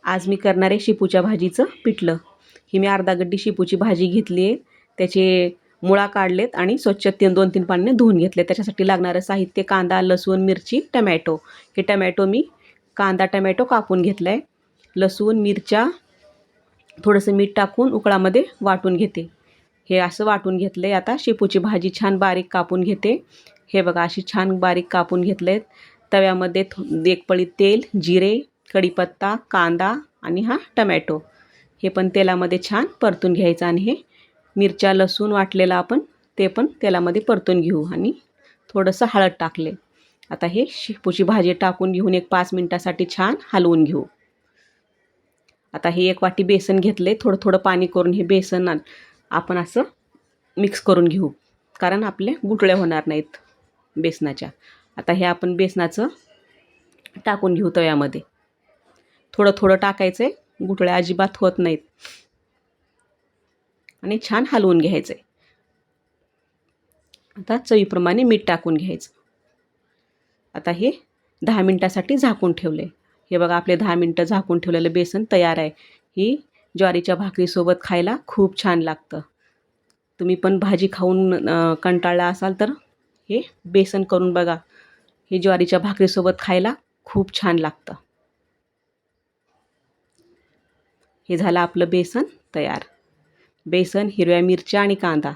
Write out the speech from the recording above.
आज मी करणार आहे शेपूच्या भाजीचं पिठलं. ही मी अर्धा गड्डी शेपूची भाजी घेतली आहे. त्याचे मुळा काढलेत आणि स्वच्छ 2-3 पाण्याने धुवून घेतले. त्याच्यासाठी लागणारं साहित्य कांदा, लसूण, मिरची, टमॅटो. हे टमॅटो मी कांदा टमॅटो कापून घेतला आहे. लसूण, मिरच्या, थोडंसं मीठ टाकून उकळामध्ये वाटून घेते. हे असं वाटून घेतलं आहे. आता शेपूची भाजी छान बारीक कापून घेते. हे बघा अशी छान बारीक कापून घेतले आहेत. तव्यामध्ये एक पळी तेल, जिरे, कढीपत्ता, कांदा आणि हा टमॅटो हे पण तेलामध्ये छान परतून घ्यायचं. आणि हे मिरच्या लसूण वाटलेला आपण ते पण तेलामध्ये परतून घेऊ आणि थोडंसं हळद टाकले. आता हे शेपूची भाजी टाकून घेऊन एक 5 मिनिटासाठी छान हलवून घेऊ. आता हे एक वाटी बेसन घेतले. थोडं थोडं पाणी करून हे बेसन आपण असं मिक्स करून घेऊ, कारण आपले गुठळ्या होणार नाहीत बेसनाच्या. आता हे आपण बेसनाचं टाकून घेऊ तव्यामध्ये. थोडं थोडं टाकायचं आहे, गुठळ्या अजिबात होत नाहीत. आणि छान हलवून घ्यायचं आहे. आता चवीप्रमाणे मीठ टाकून घ्यायचं. आता हे 10 मिनटासाठी झाकून ठेवले. हे बघा आपले 10 मिनटं झाकून ठेवलेलं बेसन तयार आहे. ही ज्वारीच्या भाकरीसोबत खायला खूप छान लागतं. तुम्ही पण भाजी खाऊन कंटाळला असाल तर हे बेसन करून बघा. हे ज्वारीच्या भाकरीसोबत खायला खूप छान लागतं. हे झालं आपलं बेसन तयार. बेसन, हिरव्या मिरच्या आणि कांदा